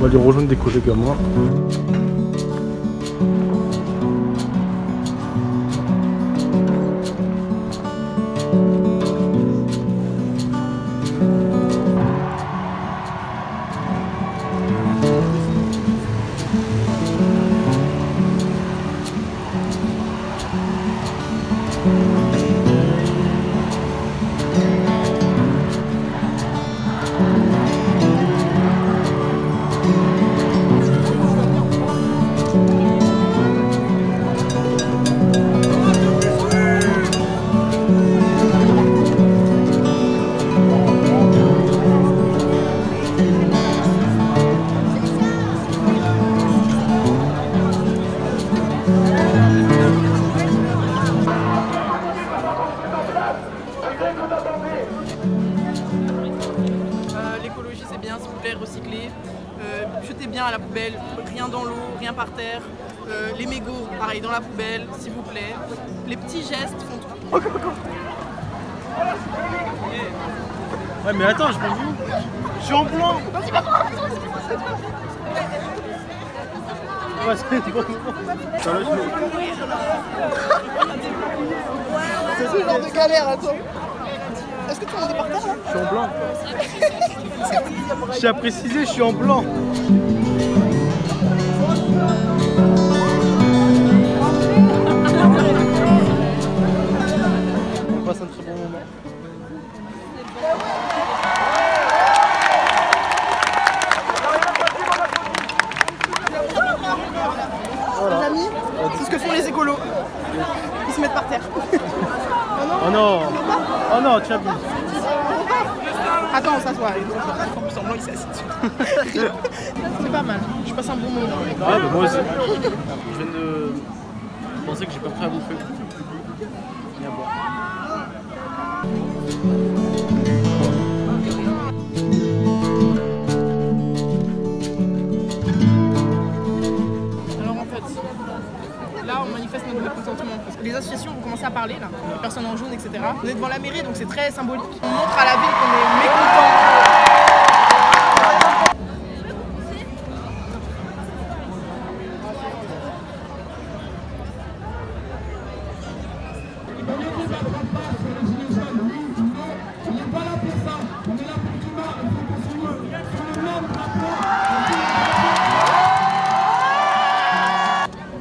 va aller rejoindre des collègues à moi. L'écologie c'est bien, s'il vous plaît, recycler, jetez bien à la poubelle, rien dans l'eau, rien par terre, les mégots, pareil, dans la poubelle, s'il vous plaît. Les petits gestes font tout. Ouais mais attends, je m'en fous. Je suis en blanc. Ouais, c'est bon. C'est ce genre de galère, attends. Est-ce que tout le monde est par terre là? Je suis en blanc. Je tiens à préciser, je suis en blanc. On passe un très bon moment. Voilà. Les amis, c'est ce que font les écolos. Ils se mettent par terre. Oh non! Oh non, tu abuses. Attends, on s'assoit. En plus, en blanc, il s'est assis dessus. C'est pas mal. Je passe un bon moment. Ah, bah moi aussi. Je viens de penser que j'ai pas prêt à bouffer. Viens boire. Alors en fait, là on manifeste notre mécontentement parce que les associations vont commencer à parler là, les personnes en jaune, etc. On est devant la mairie donc c'est très symbolique. On montre à la ville qu'on est mécontent.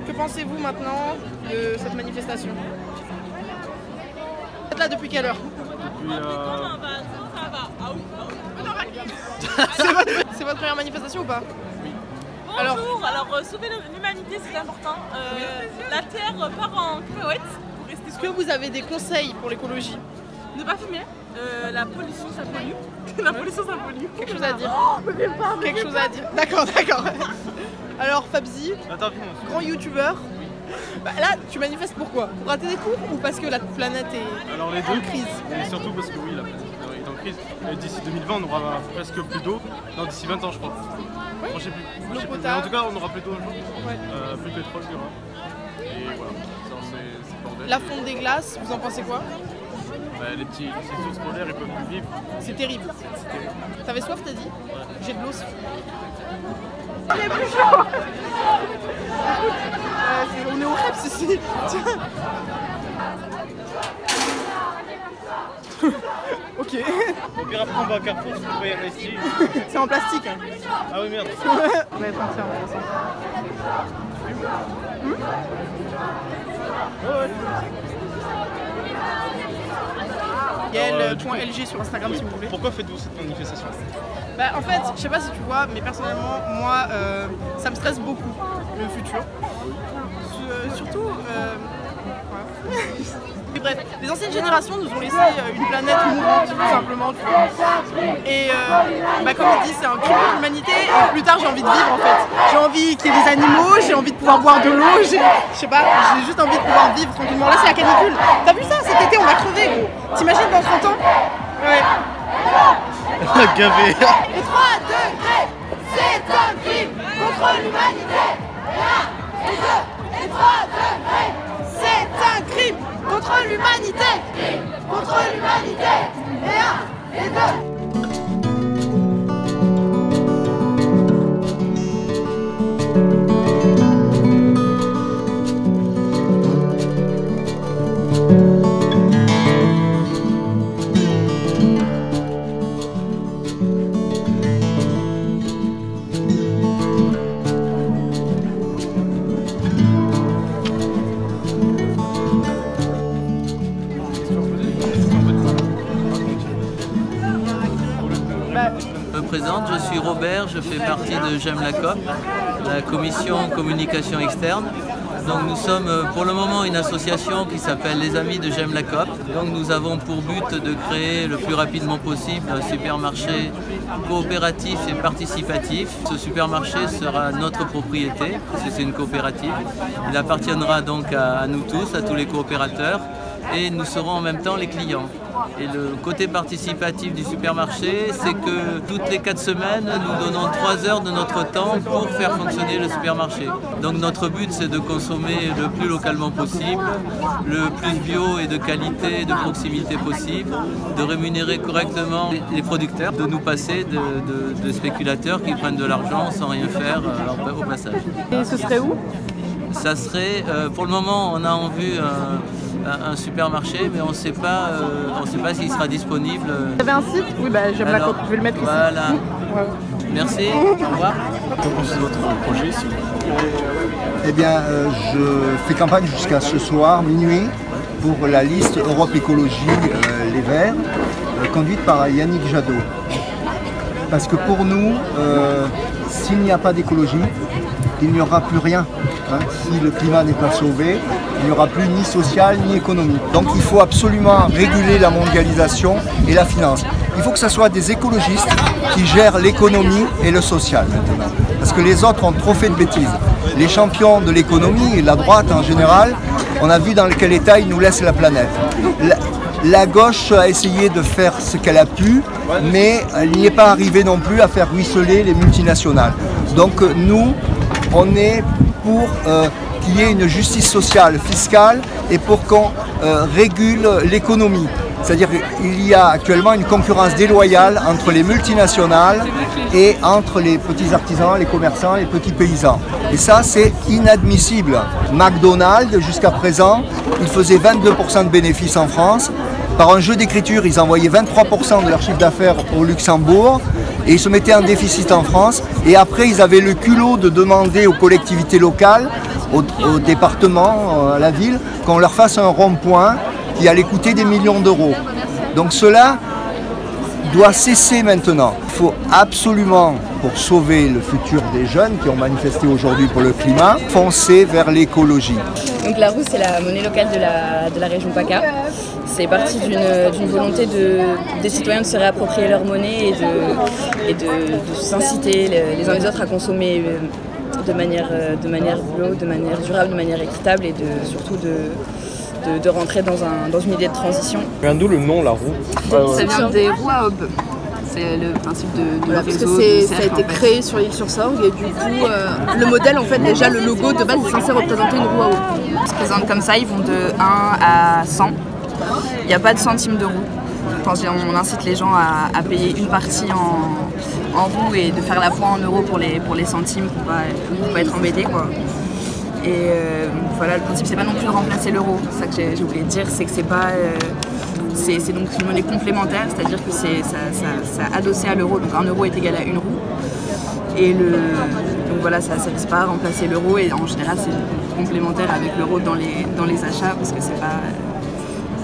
Que pensez-vous maintenant de cette manifestation? Vous êtes là depuis quelle heure? C'est votre première manifestation ou pas? Bonjour, alors sauver l'humanité c'est important. La Terre part en cacahuète pour rester. Est-ce que vous avez des conseils pour l'écologie? Ne pas fumer, la pollution ça pollue. La pollution ça pollue. Quelque chose à dire? Quelque chose à dire. D'accord. Alors Fabzi, grand youtubeur, bah, là tu manifestes pourquoi? Pour rater des cours ou parce que la planète est Alors les deux, en crise? et surtout parce que oui, la planète est en crise. Et d'ici 2020, on aura presque plus d'eau. Non, d'ici 20 ans, je crois. Oui. Je sais plus. L'eau Mais potable. en tout cas, on aura plus d'eau. Ouais. Plus de pétrole, il y aura. Et voilà, c'est le bordel. La fonte des glaces, vous en pensez quoi? Bah, les petits ours polaires, ils peuvent plus vivre. C'est terrible. T'avais soif, t'as dit? Ouais. J'ai de l'eau. Il est plus chaud. On est au Reps ici. Tiens. Ok. Au pire, après, on va à Carrefour, je peux payer un ici. C'est en plastique. Hein. Ah oui, merde. On va être entière de toute façon. Ouais. Yael.lg sur Instagram si vous voulez. Pourquoi faites-vous cette manifestation? Bah, en fait, je sais pas si tu vois, mais personnellement, moi, ça me stresse beaucoup, le futur. Surtout, voilà. Et bref, les anciennes générations nous ont laissé une planète mourante, tout simplement. Tu vois. Et bah, comme il dit, c'est un crime de l'humanité. Et plus tard, j'ai envie de vivre en fait. J'ai envie qu'il y ait des animaux, j'ai envie de pouvoir boire de l'eau, je sais pas, j'ai juste envie de pouvoir vivre tranquillement. Là, c'est la canicule. T'as vu ça? Cet été, on va crever, gros. T'imagines dans 30 ans? Ouais. Gavé. Les 3 degrés, c'est un crime contre l'humanité. Les 3 degrés, C'est un crime contre l'humanité. contre l'humanité. Et 1 et 2. présente, je suis Robert, je fais partie de J'aime la COP, la commission communication externe. Donc nous sommes pour le moment une association qui s'appelle les Amis de J'aime la COP. Donc nous avons pour but de créer le plus rapidement possible un supermarché coopératif et participatif. Ce supermarché sera notre propriété, parce que c'est une coopérative. Il appartiendra donc à nous tous, à tous les coopérateurs, et nous serons en même temps les clients. Et le côté participatif du supermarché, c'est que toutes les 4 semaines, nous donnons 3 heures de notre temps pour faire fonctionner le supermarché. Donc notre but, c'est de consommer le plus localement possible, le plus bio et de qualité et de proximité possible, de rémunérer correctement les producteurs, de nous passer de spéculateurs qui prennent de l'argent sans rien faire au passage. Et ce serait où? Ça serait, pour le moment, on a en vue un supermarché, mais on ne sait pas s'il sera disponible. Vous avez un site? Oui, j'aime la COP, je vais le mettre ici. Voilà. Ouais. Merci, au revoir. Comment c'est votre projet ici? Eh bien, je fais campagne jusqu'à ce soir, minuit, pour la liste Europe Écologie Les Verts, conduite par Yannick Jadot. Parce que pour nous, s'il n'y a pas d'écologie, il n'y aura plus rien. Si le climat n'est pas sauvé, il n'y aura plus ni social ni économique. Donc il faut absolument réguler la mondialisation et la finance. Il faut que ce soit des écologistes qui gèrent l'économie et le social maintenant. Parce que les autres ont trop fait de bêtises. Les champions de l'économie et la droite en général, on a vu dans quel état ils nous laissent la planète. La gauche a essayé de faire ce qu'elle a pu, mais elle n'y est pas arrivée non plus à faire ruisseler les multinationales. Donc nous, on est pour qu'il y ait une justice sociale, fiscale, et pour qu'on régule l'économie. C'est-à-dire qu'il y a actuellement une concurrence déloyale entre les multinationales et entre les petits artisans, les commerçants, les petits paysans. Et ça, c'est inadmissible. McDonald's, jusqu'à présent, il faisait 22% de bénéfices en France. Par un jeu d'écriture, ils envoyaient 23% de leur chiffre d'affaires au Luxembourg et ils se mettaient en déficit en France. Et après, ils avaient le culot de demander aux collectivités locales, au département, à la ville, qu'on leur fasse un rond-point qui allait coûter des millions d'euros. Donc cela doit cesser maintenant. Il faut absolument, pour sauver le futur des jeunes qui ont manifesté aujourd'hui pour le climat, foncer vers l'écologie. Donc la roue, c'est la monnaie locale de la région PACA. C'est parti d'une volonté des citoyens de se réapproprier leur monnaie et de s'inciter les uns les autres à consommer de manière bio, de manière durable, de manière équitable et surtout de rentrer dans une idée de transition. Vient d'où le nom, la roue? Ça vient des roues à Aube. C'est le principe de réseau. Ça a été créé sur l'île-sur-Sorgue et du coup, le modèle, en fait, déjà le logo de base est censé représenter une roue à Aube. Ils se présentent comme ça, ils vont de 1 à 100. Il n'y a pas de centimes de roue. On incite les gens à payer une partie en roue et de faire la fois en euros pour les centimes pour pas être embêtés, quoi. Et voilà, le principe, c'est pas non plus de remplacer l'euro. C'est ça que j'ai oublié de dire, c'est que c'est pas... c'est donc une monnaie complémentaire, c'est-à-dire que ça adossé à l'euro, donc 1 euro est égal à une roue. Et donc voilà, ça ne vise pas à remplacer l'euro et en général c'est complémentaire avec l'euro dans les achats parce que c'est pas...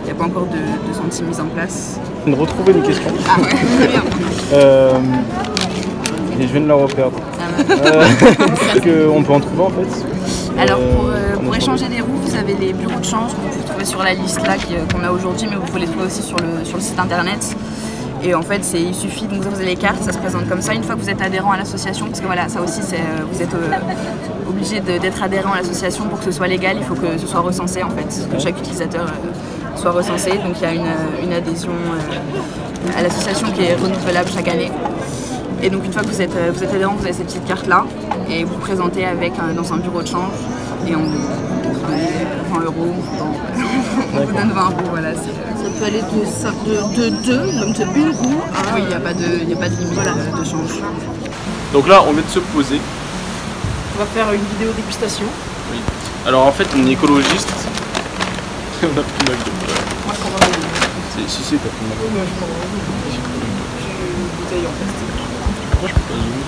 Il n'y a pas encore de centimes mis en place. Je viens de retrouver une question. Ah ouais, très bien. Et je viens de la reperdre. Est-ce qu'on peut en trouver en fait? Alors pour échanger des roues, vous avez les bureaux de change que vous trouvez sur la liste là qu'on a aujourd'hui, mais vous pouvez les trouver aussi sur le site internet. Et en fait, il suffit, donc vous avez les cartes, ça se présente comme ça. Une fois que vous êtes adhérent à l'association, parce que voilà, ça aussi, vous êtes obligé d'être adhérent à l'association pour que ce soit légal, il faut que ce soit recensé en fait, que chaque utilisateur soit recensé. Donc il y a une adhésion à l'association qui est renouvelable chaque année. Et donc une fois que vous êtes adhérent, vous avez ces petites cartes là et vous vous présentez dans un bureau de change et on vous donne 20 euros, on vous donne 20 euros, voilà. Ça peut aller de 2, même de 1 roue à... Oui, il n'y a pas de limite de change. Donc là, on vient de se poser. On va faire une vidéo dégustation. Oui. Alors en fait, on est écologiste. On a pris ma gueule. Moi, je prends ma Si, t'as pris ma gueule. Moi, je prends une bouteille en plastique. Pourquoi je peux pas zoomer?